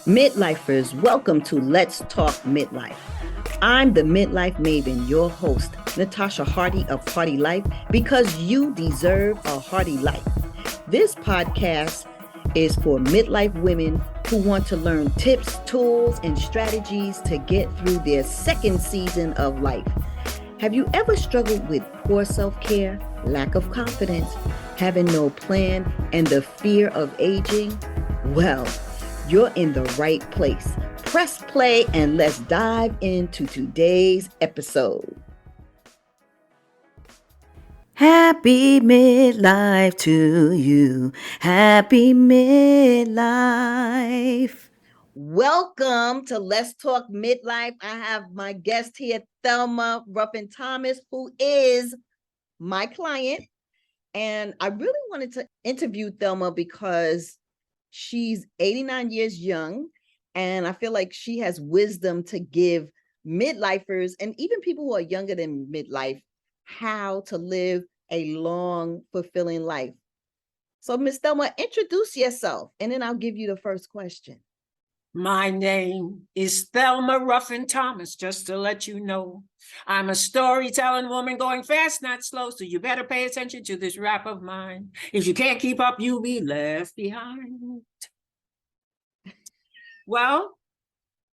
Midlifers, welcome to Let's Talk Midlife. I'm the Midlife Maven, your host, Natasha Hardy of Hardy Life, because you deserve a hardy life. This podcast is for midlife women who want to learn tips, tools, and strategies to get through their second season of life. Have you ever struggled with poor self-care, lack of confidence, having no plan, and the fear of aging? Well, you're in the right place. Press play and let's dive into today's episode. Happy midlife to you. Happy midlife. Welcome to Let's Talk Midlife. I have my guest here, Thelma Thomas, who is my client. And I really wanted to interview Thelma because she's 89 years young, and I feel like she has wisdom to give midlifers and even people who are younger than midlife how to live a long, fulfilling life. So, Miss Thelma, introduce yourself, and then I'll give you the first question. My name is Thelma Thomas, just to let you know. I'm a storytelling woman going fast, not slow, so you better pay attention to this rap of mine. If you can't keep up, you'll be left behind. Well,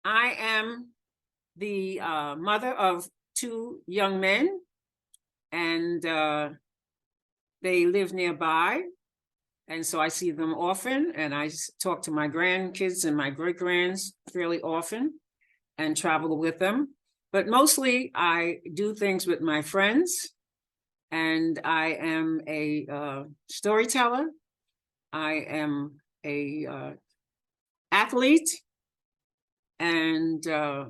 I am the mother of two young men, and they live nearby. And so I see them often, and I talk to my grandkids and my great-grands fairly often and travel with them. But mostly I do things with my friends, and I am a storyteller. I am a athlete, and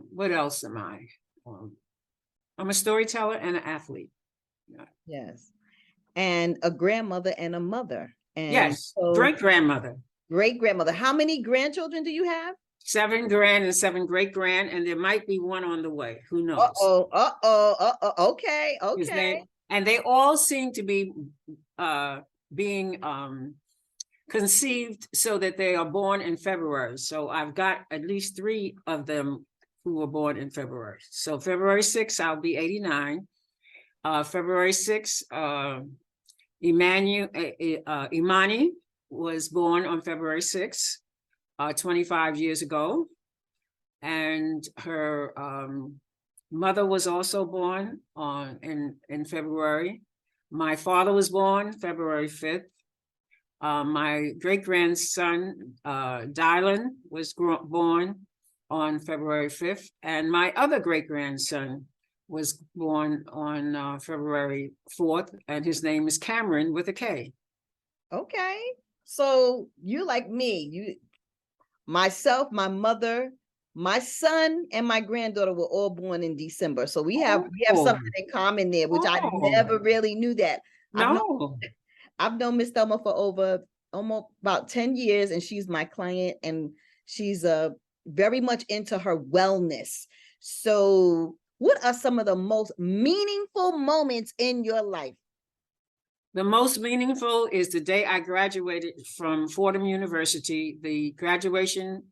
what else am I? I'm a storyteller and an athlete. Yes. And a grandmother and a mother. And yes, so, great-grandmother. Great-grandmother. How many grandchildren do you have? 7 grand and 7 great-grand, and there might be one on the way. Who knows? Okay. And they all seem to be being conceived so that they are born in February. So I've got at least 3 of them who were born in February. So February 6th, I'll be 89. February 6th, Imani was born on February 6th, 25 years ago. And her mother was also born in February. My father was born February 5th. My great-grandson, Dylan, was born on February 5th. And my other great-grandson was born on February 4th, and his name is Cameron with a K. Okay. So you like me, myself, my mother, my son, and my granddaughter were all born in December. So we have something in common there, which I never really knew that. No. I've known Miss Thelma for over almost about 10 years, and she's my client, and she's very much into her wellness. So what are some of the most meaningful moments in your life? The most meaningful is the day I graduated from Fordham University, the graduation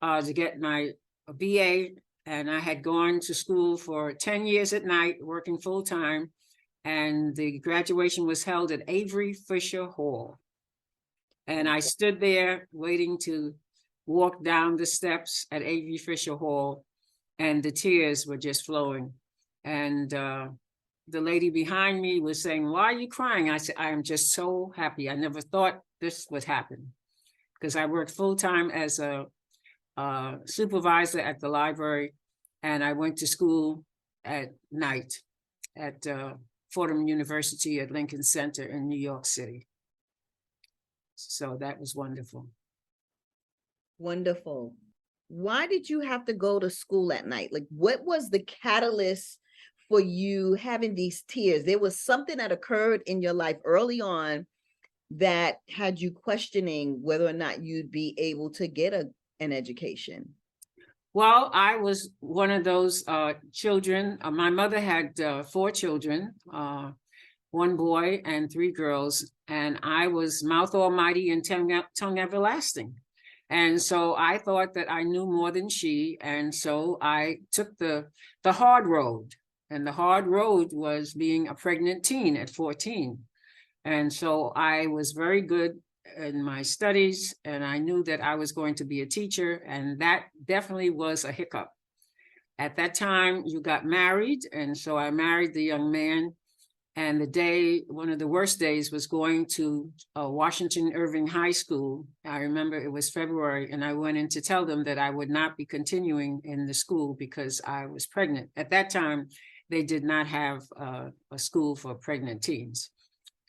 to get my BA, and I had gone to school for 10 years at night, working full-time, and the graduation was held at Avery Fisher Hall. And I stood there waiting to walk down the steps at Avery Fisher Hall, and the tears were just flowing. And the lady behind me was saying, "Why are you crying?" I said, "I am just so happy. I never thought this would happen," because I worked full-time as a supervisor at the library, and I went to school at night at Fordham University at Lincoln Center in New York City. So that was wonderful. Wonderful. Why did you have to go to school at night? Like, what was the catalyst for you having these tears? There was something that occurred in your life early on that had you questioning whether or not you'd be able to get an education. Well, I was one of those children. My mother had 4 children, 1 boy and 3 girls, and I was mouth almighty and tongue everlasting. And so I thought that I knew more than she. And so I took the hard road. And the hard road was being a pregnant teen at 14. And so I was very good in my studies, and I knew that I was going to be a teacher, and that definitely was a hiccup. At that time, you got married, and so I married the young man. And one of the worst days was going to Washington Irving High School. I remember it was February, and I went in to tell them that I would not be continuing in the school because I was pregnant. At that time, they did not have a school for pregnant teens.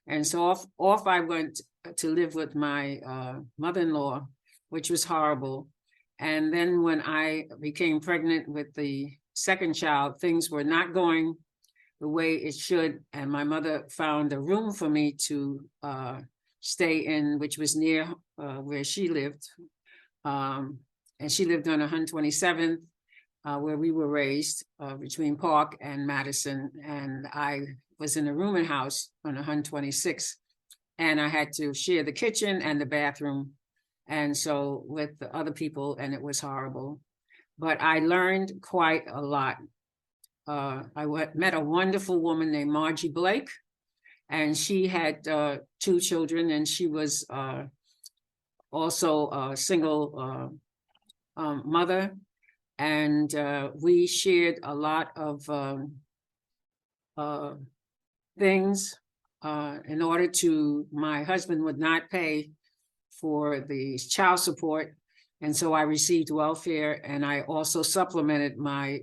And so off I went to live with my mother-in-law, which was horrible. And then when I became pregnant with the second child, things were not going the way it should. And my mother found a room for me to stay in, which was near where she lived. And she lived on 127th, where we were raised, between Park and Madison. And I was in a rooming house on 126th, and I had to share the kitchen and the bathroom. And so with the other people, and it was horrible. But I learned quite a lot. Met a wonderful woman named Margie Blake, and she had 2 children, and she was also a single mother. And we shared a lot of things in order my husband would not pay for the child support. And so I received welfare, and I also supplemented my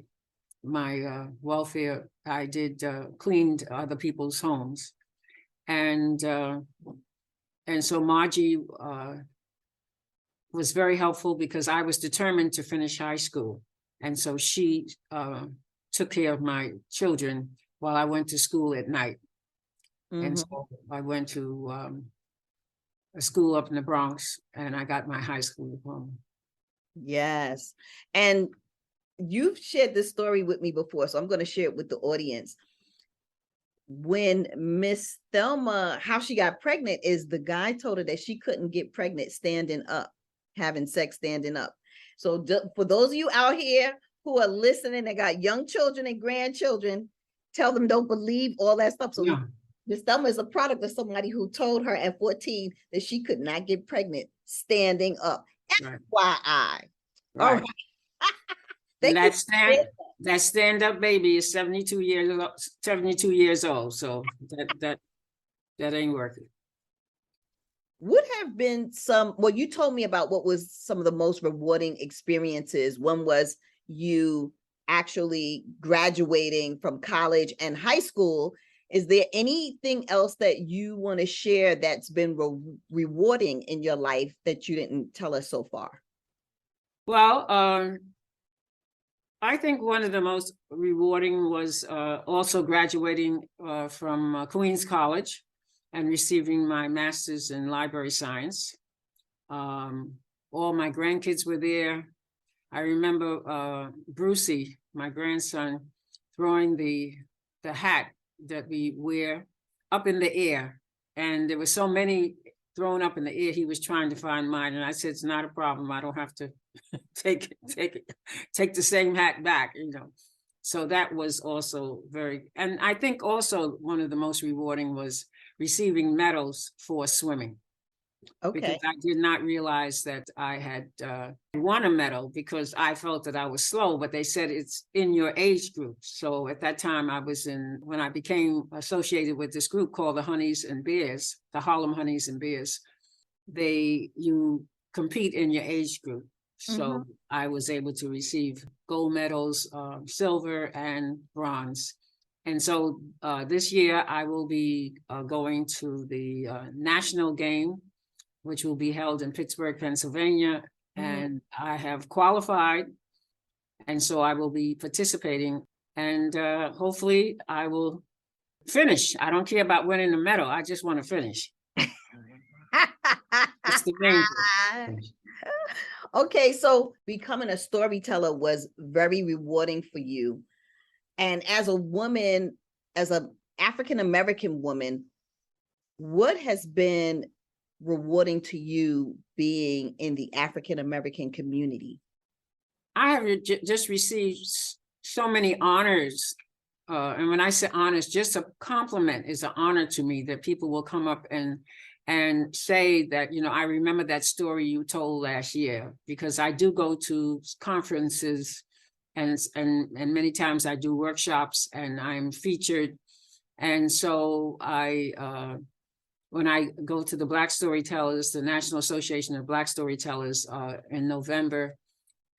welfare. I cleaned other people's homes. And so Margie was very helpful because I was determined to finish high school. And so she took care of my children while I went to school at night. Mm-hmm. And so I went to a school up in the Bronx, and I got my high school diploma. Yes. And you've shared this story with me before, so I'm going to share it with the audience. When Miss Thelma, how she got pregnant is the guy told her that she couldn't get pregnant standing up, having sex standing up. So for those of you out here who are listening and got young children and grandchildren, tell them don't believe all that stuff. So Miss Thelma is a product of somebody who told her at 14 that she could not get pregnant standing up. FYI. Right. All right. That stand-up baby is 72 years old. So that ain't working. Would have been you told me about what was some of the most rewarding experiences. One was you actually graduating from college and high school. Is there anything else that you want to share that's been rewarding in your life that you didn't tell us so far? Well, I think one of the most rewarding was also graduating from Queens College and receiving my master's in library science. All my grandkids were there. I remember Brucey, my grandson, throwing the hat that we wear up in the air. And there were so many thrown up in the air, he was trying to find mine. And I said, it's not a problem. I don't have to take the same hat back, So that was also and I think also one of the most rewarding was receiving medals for swimming. Okay. Because I did not realize that I had won a medal because I felt that I was slow, but they said it's in your age group. So at that time when I became associated with this group called the Honeys and Bears, the Harlem Honeys and Bears, you compete in your age group. So I was able to receive gold medals, silver and bronze. And so this year I will be going to the national game, which will be held in Pittsburgh, Pennsylvania. And I have qualified. And so I will be participating. And hopefully I will finish. I don't care about winning the medal. I just want to finish. It's the main thing. Okay, so becoming a storyteller was very rewarding for you. And as a woman, as an African-American woman, what has been rewarding to you being in the African American community? I have just received so many honors. And when I say honors, just a compliment is an honor to me, that people will come up and say that, I remember that story you told last year, because I do go to conferences and many times I do workshops and I'm featured. And so when I go to the Black Storytellers, the National Association of Black Storytellers in November,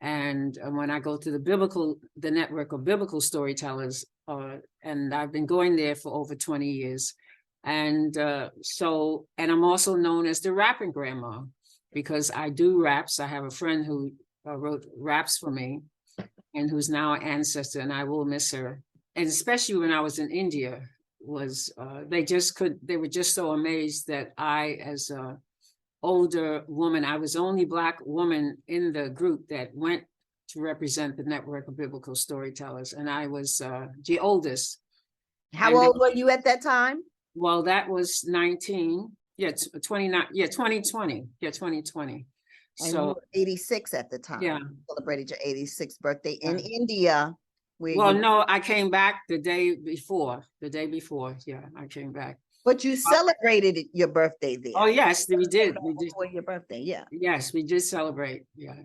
and when I go to the network of biblical storytellers, and I've been going there for over 20 years. And and I'm also known as the rapping grandma, because I do raps. I have a friend who wrote raps for me and who's now an ancestor, and I will miss her. And especially when I was in India, they were just so amazed that I, as a older woman, I was the only Black woman in the group that went to represent the network of biblical storytellers, and I was the oldest. How old were you at that time? Well, that was 19. Yeah, 29. Yeah, 2020. Yeah, 2020. And so you were 86 at the time. Yeah. You celebrated your 86th birthday in India. No, I came back the day before. Yeah, I came back. But you celebrated your birthday there. Oh, yes, we did. For your birthday, yeah. Yes, we did celebrate. Yeah.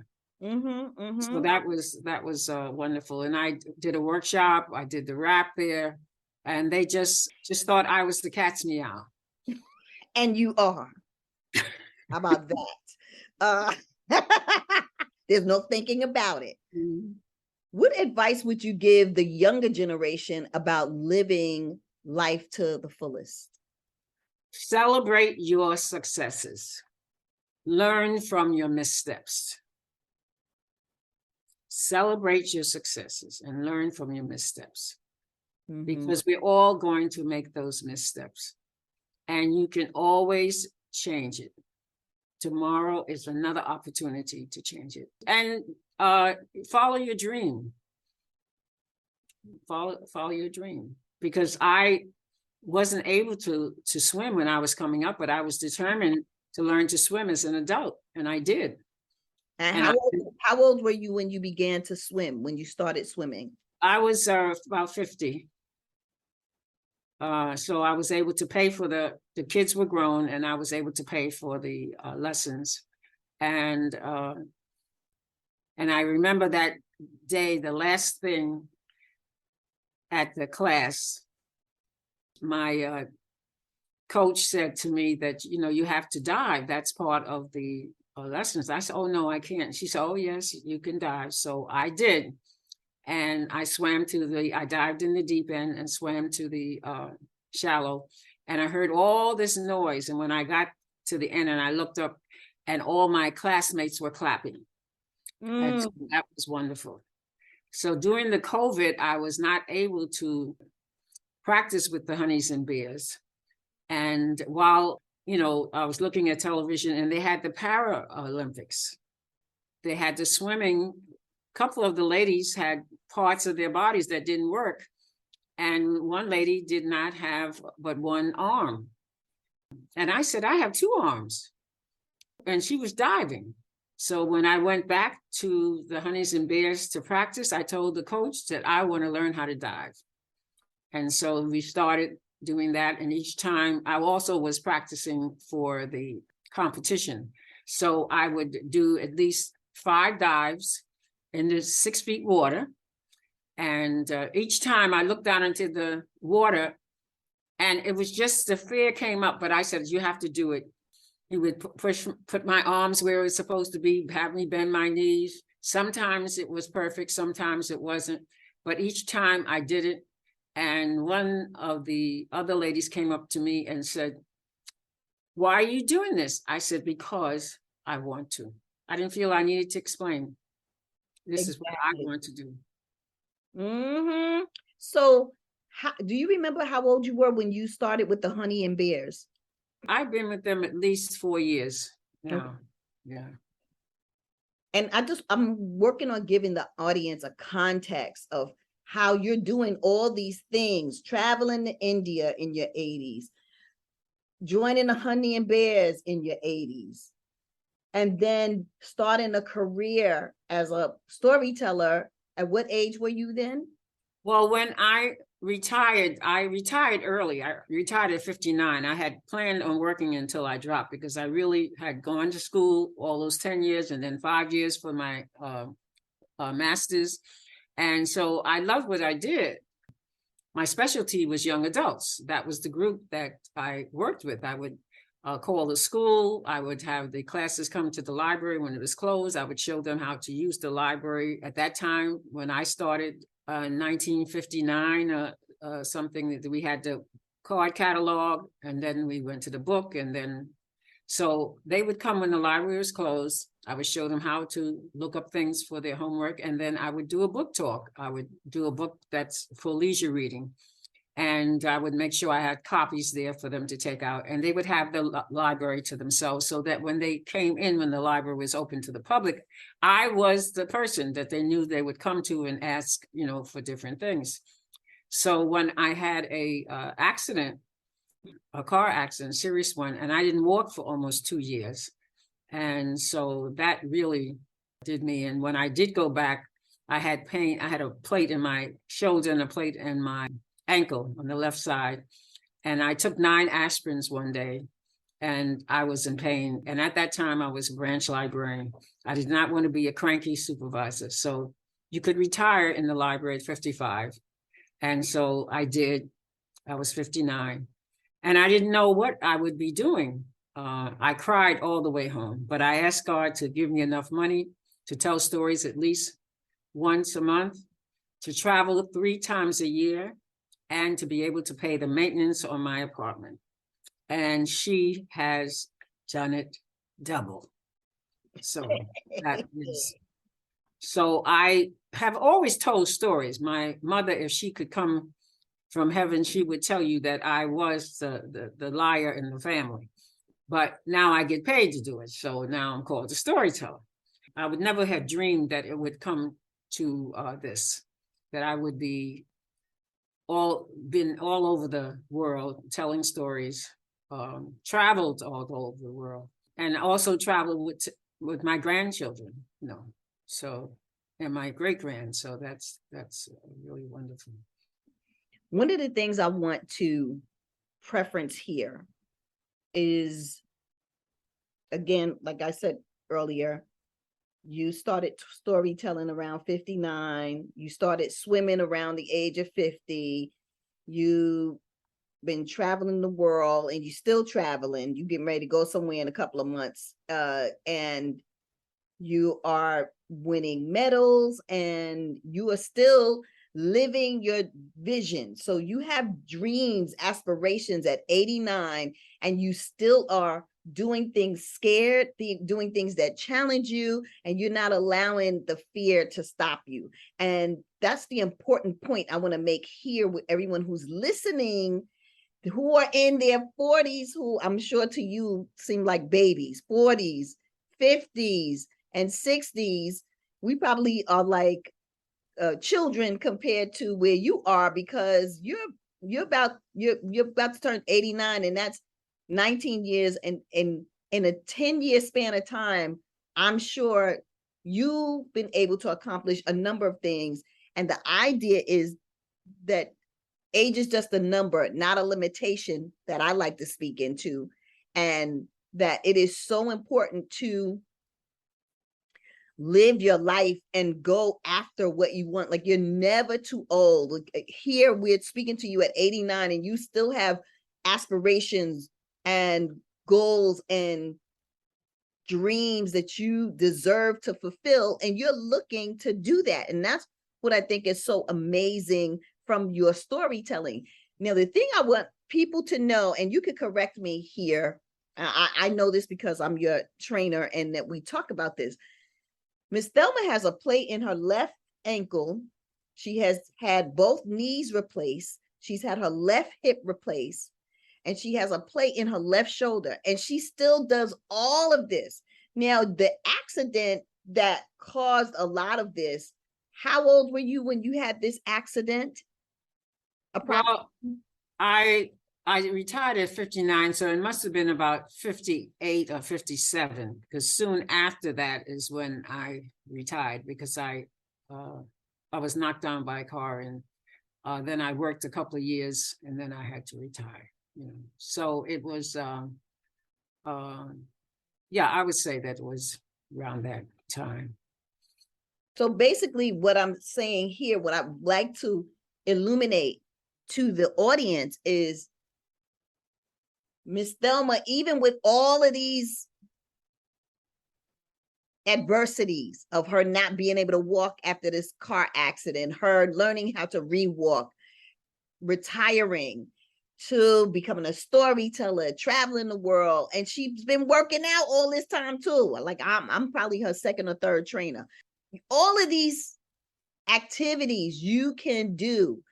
So that was wonderful. And I did a workshop. I did the rap there, and they just thought I was the cat's meow. And you are. How about that? There's no thinking about it. Mm-hmm. What advice would you give the younger generation about living life to the fullest? Celebrate your successes. Learn from your missteps. Celebrate your successes and learn from your missteps. Mm-hmm. Because we're all going to make those missteps. And you can always change it. Tomorrow is another opportunity to change it. And follow your dream. Follow your dream. Because I wasn't able to swim when I was coming up, but I was determined to learn to swim as an adult, and I did. And how old were you when you began to swim, when you started swimming? I was about 50. So I was able to pay for the kids were grown, and I was able to pay for the lessons. And I remember that day, the last thing at the class, my coach said to me that, you have to dive. That's part of the lessons. I said, oh, no, I can't. She said, oh, yes, you can dive. So I did. And I I dived in the deep end and swam to the shallow. And I heard all this noise. And when I got to the end and I looked up, and all my classmates were clapping. And so that was wonderful. So during the COVID, I was not able to practice with the Honeys and Bears. And while, I was looking at television, and they had the Paralympics. They had the swimming. A couple of the ladies had parts of their bodies that didn't work. And one lady did not have but one arm. And I said, I have two arms. And she was diving. So when I went back to the Honeys and Bears to practice, I told the coach that I want to learn how to dive. And so we started doing that. And each time I also was practicing for the competition. So I would do at least 5 dives in the 6 feet water. And each time I looked down into the water, and it was just the fear came up, but I said, you have to do it. He would put my arms where it was supposed to be, have me bend my knees. Sometimes it was perfect, sometimes it wasn't. But each time I did it. And one of the other ladies came up to me and said, why are you doing this? I said, because I want to. I didn't feel I needed to explain. This is what I want to do. Mm-hmm. So do you remember how old you were when you started with the Honey and Bears? I've been with them at least 4 years now. Okay. Yeah. And I'm working on giving the audience a context of how you're doing all these things, traveling to India in your 80s, joining the Honey and Bears in your 80s, and then starting a career as a storyteller. At what age were you then? Well, when I retired early. I retired at 59. I had planned on working until I dropped because I really had gone to school all those 10 years and then 5 years for my master's. And so I loved what I did. My specialty was young adults. That was the group that I worked with. I would call the school. I would have the classes come to the library when it was closed. I would show them how to use the library. At that time, when I started in 1959, something that we had the card catalog, and then we went to the book, and then so they would come when the library was closed. I would show them how to look up things for their homework, and then I would do a book talk. I would do a book that's for leisure reading, and I would make sure I had copies there for them to take out, and they would have the library to themselves so that when they came in, when the library was open to the public, I was the person that they knew they would come to and ask, for different things. So when I had a car accident, serious one, and I didn't walk for almost 2 years. And so that really did me. And when I did go back, I had pain. I had a plate in my shoulder and a plate in my ankle on the left side. And I took 9 aspirins one day and I was in pain. And at that time, I was a branch librarian. I did not want to be a cranky supervisor. So you could retire in the library at 55. And so I did. I was 59. And I didn't know what I would be doing. I cried all the way home, but I asked God to give me enough money to tell stories at least once a month, to travel 3 times a year, and to be able to pay the maintenance on my apartment. And she has done it double. So that is, so I have always told stories. My mother, if she could come from heaven, she would tell you that I was the liar in the family. But now I get paid to do it. So now I'm called a storyteller. I would never have dreamed that it would come to this, that I would be been all over the world telling stories, traveled all over the world, and also traveled with my grandchildren, so, and my great-grand. So that's really wonderful. One of the things I want to preference here is, again, like I said earlier, you started storytelling around 59. You started swimming around the age of 50. You've been traveling the world, and you're still traveling. You're getting ready to go somewhere in a couple of months. And you are winning medals, and you are still living your vision. So you have dreams, aspirations at 89, and you still are doing things scared, doing things that challenge you, and you're not allowing the fear to stop you. And that's the important point I want to make here with everyone who's listening, who are in their 40s, who I'm sure to you seem like babies, 40s, 50s, and 60s. We probably are like children compared to where you are, because you're about to turn 89, and that's 19 years, and in a 10-year span of time, I'm sure you've been able to accomplish a number of things. And the idea is that age is just a number, not a limitation, that I like to speak into, and that it is so important to live your life and go after what you want. Like, you're never too old. Like, here we're speaking to you at 89, and you still have aspirations and goals and dreams that you deserve to fulfill, and you're looking to do that. And that's what I think is so amazing from your storytelling. Now, the thing I want people to know, and you could correct me here, I know this because I'm your trainer and that we talk about this. Miss Thelma has a plate in her left ankle. She has had both knees replaced. She's had her left hip replaced, and she has a plate in her left shoulder, and she still does all of this. Now, the accident that caused a lot of this, how old were you when you had this accident? Well, I I retired at 59, so it must have been about 58 or 57, because soon after that is when I retired, because I was knocked down by a car, and then I worked a couple of years, and then I had to retire. So it was, yeah, I would say that it was around that time. So basically what I'm saying here, what I'd like to illuminate to the audience is Miss Thelma, even with all of these adversities of her not being able to walk after this car accident, her learning how to re-walk, retiring, to becoming a storyteller, traveling the world, and she's been working out all this time too. Like I'm probably her second or third trainer. All of these activities you can do,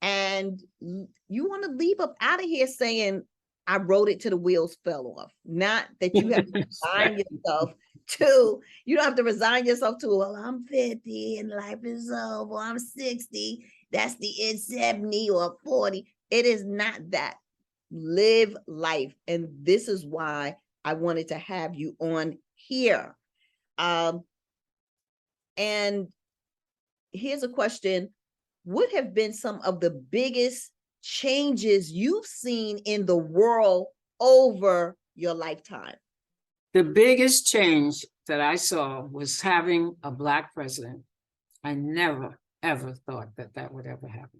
and you want to leave up out of here saying, I wrote it till the wheels fell off. Not that you have to resign yourself to, you don't have to resign yourself to, well, I'm 50 and life is over, I'm 60, that's the end, 70 or 40. It is not that. Live life. And this is why I wanted to have you on here. And here's a question. What have been some of the biggest changes you've seen in the world over your lifetime? The biggest change that I saw was having a Black president. I never, ever thought that that would ever happen.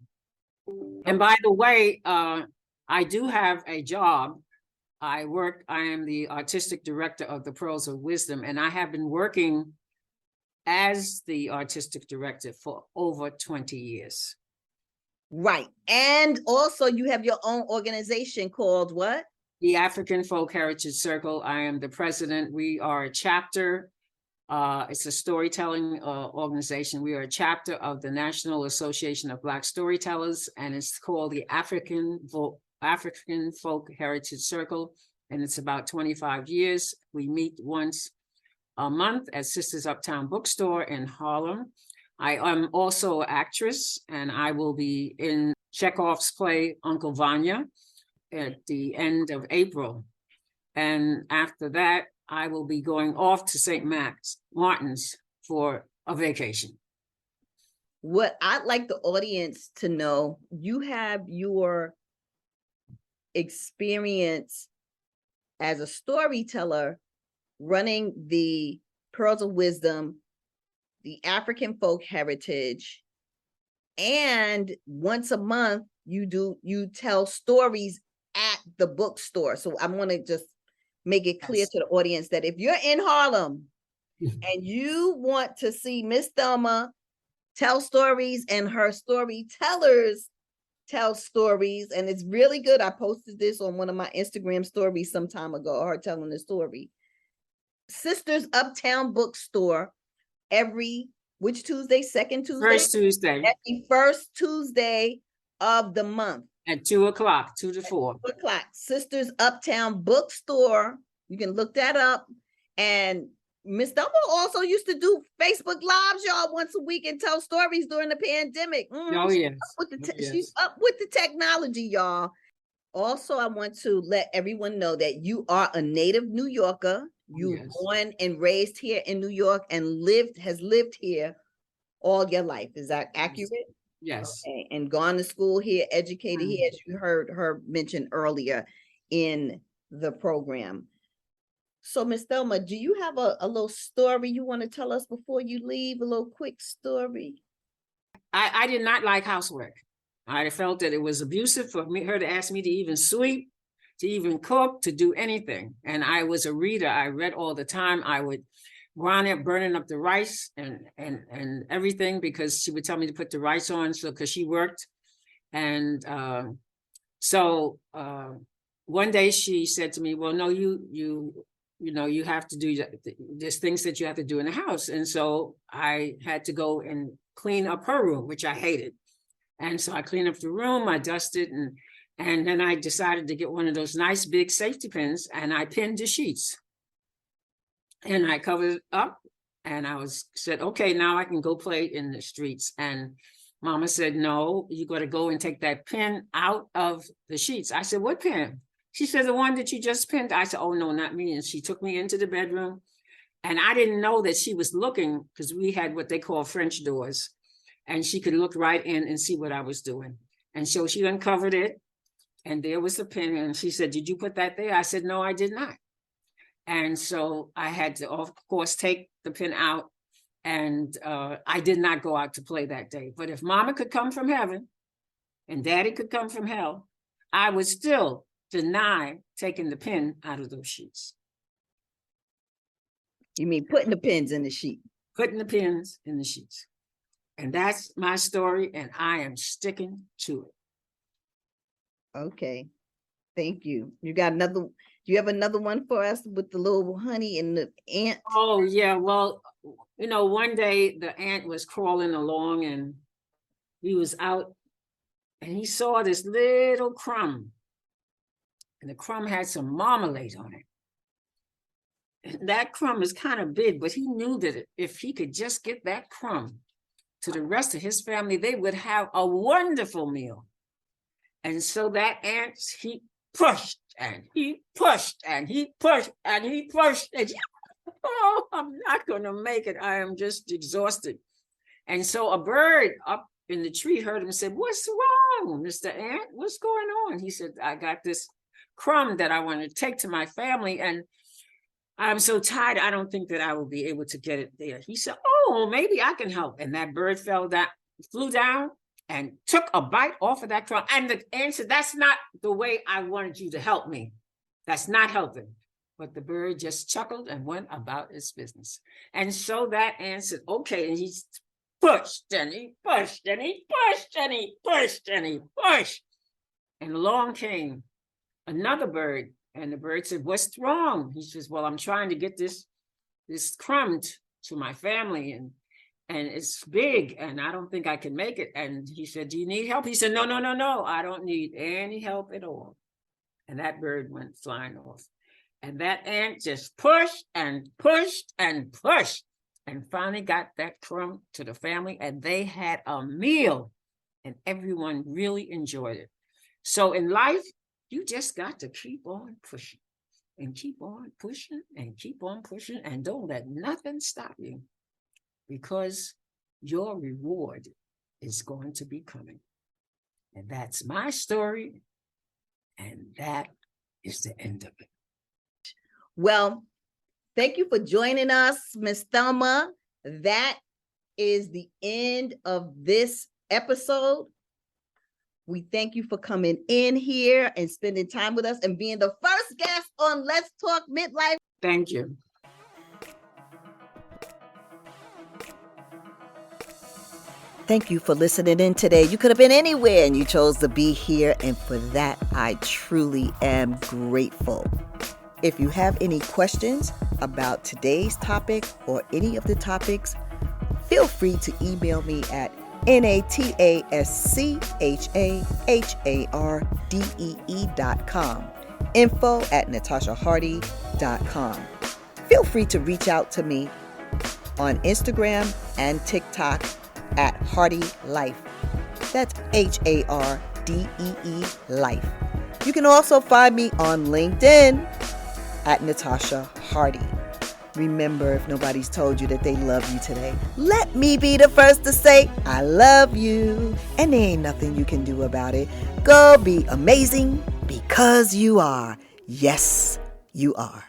And by the way, I do have a job. I am the artistic director of the Pearls of Wisdom, and I have been working as the artistic director for over 20 years. Right. And also you have your own organization called what? The African Folk Heritage Circle. I am the president. We are a chapter. It's a storytelling organization. We are a chapter of the National Association of Black Storytellers, and it's called the African Folk Heritage Circle, and it's about 25 years. We meet once a month at Sisters Uptown Bookstore in Harlem. I am also an actress, and I will be in Chekhov's play Uncle Vanya at the end of April. And after that, I will be going off to St. Martin's for a vacation. What I'd like the audience to know, you have your experience as a storyteller running the Pearls of Wisdom, the African Folk Heritage, and once a month you tell stories at the bookstore. So I want to just make it clear to the audience that if you're in Harlem and you want to see Miss Thelma tell stories and her storytellers tell stories, and it's really good. I posted this on one of my Instagram stories some time ago, her telling the story. Sisters Uptown Bookstore, which Tuesday? Second Tuesday? First Tuesday. Every first Tuesday of the month. At 2 o'clock, 2 to 4. 2 o'clock. Sisters Uptown Bookstore. You can look that up. And Miss Thelma also used to do Facebook Lives, y'all, once a week and tell stories during the pandemic. Oh, yes. She's up with the technology, y'all. Also, I want to let everyone know that you are a native New Yorker. You born and raised here in New York and has lived here all your life. Is that accurate? Yes. Okay. And gone to school here, educated here, as you heard her mention earlier in the program. So, Miss Thelma, do you have a little story you want to tell us before you leave? A little quick story? I did not like housework. I felt that it was abusive for her to ask me to even sweep, to even cook, to do anything. And I was a reader. I read all the time. I would wind up burning up the rice and everything, because she would tell me to put the rice on, so because she worked. And so one day she said to me, well, no, you have to do, there's things that you have to do in the house. And so I had to go and clean up her room, which I hated. And so I cleaned up the room, I dusted, and then I decided to get one of those nice big safety pins, and I pinned the sheets. And I covered it up, and said, okay, now I can go play in the streets. And Mama said, no, you got to go and take that pin out of the sheets. I said, what pin? She said, the one that you just pinned. I said, oh, no, not me. And she took me into the bedroom. And I didn't know that she was looking, because we had what they call French doors. And she could look right in and see what I was doing. And so she uncovered it. And there was the pin. And she said, did you put that there? I said, no, I did not. And so I had to, of course, take the pin out. And I did not go out to play that day. But if Mama could come from heaven and Daddy could come from hell, I would still deny taking the pin out of those sheets. You mean putting the pins in the sheet? Putting the pins in the sheets. And that's my story, and I am sticking to it. Okay. Thank you. You got another, do you have another one for us with the little honey and the ant? Oh, yeah. Well, you know, one day the ant was crawling along and he was out and he saw this little crumb. And the crumb had some marmalade on it. And that crumb is kind of big, but he knew that if he could just get that crumb to the rest of his family, they would have a wonderful meal. And so that ant, he pushed and he pushed and he pushed and he pushed. And oh, I'm not going to make it. I am just exhausted. And so a bird up in the tree heard him and said, what's wrong, Mr. Ant? What's going on? He said, I got this crumb that I want to take to my family. And I'm so tired, I don't think that I will be able to get it there. He said, oh, maybe I can help. And that bird flew down and took a bite off of that crumb. And the ant said, that's not the way I wanted you to help me. That's not helping. But the bird just chuckled and went about its business. And so that ant said, okay. And he pushed and he pushed and he pushed and he pushed and he pushed. And along came another bird. And the bird said, what's wrong? He says, well, I'm trying to get this crumb to my family. And it's big and I don't think I can make it. And he said, do you need help? He said, no, I don't need any help at all. And that bird went flying off. And that ant just pushed and pushed and pushed and finally got that crumb to the family. And they had a meal and everyone really enjoyed it. So in life, you just got to keep on pushing and keep on pushing and keep on pushing and don't let nothing stop you, because your reward is going to be coming. And that's my story. And that is the end of it. Well, thank you for joining us, Miss Thelma. That is the end of this episode. We thank you for coming in here and spending time with us and being the first guest on Let's Talk Midlife. Thank you. Thank you for listening in today. You could have been anywhere and you chose to be here. And for that, I truly am grateful. If you have any questions about today's topic or any of the topics, feel free to email me at nataschahardee.com, info@natashahardy.com. Feel free to reach out to me on Instagram and TikTok at Hardy Life. That's HARDEE Life. You can also find me on LinkedIn at Natasha Hardy. Remember, if nobody's told you that they love you today, let me be the first to say, I love you. And there ain't nothing you can do about it. Go be amazing because you are. Yes, you are.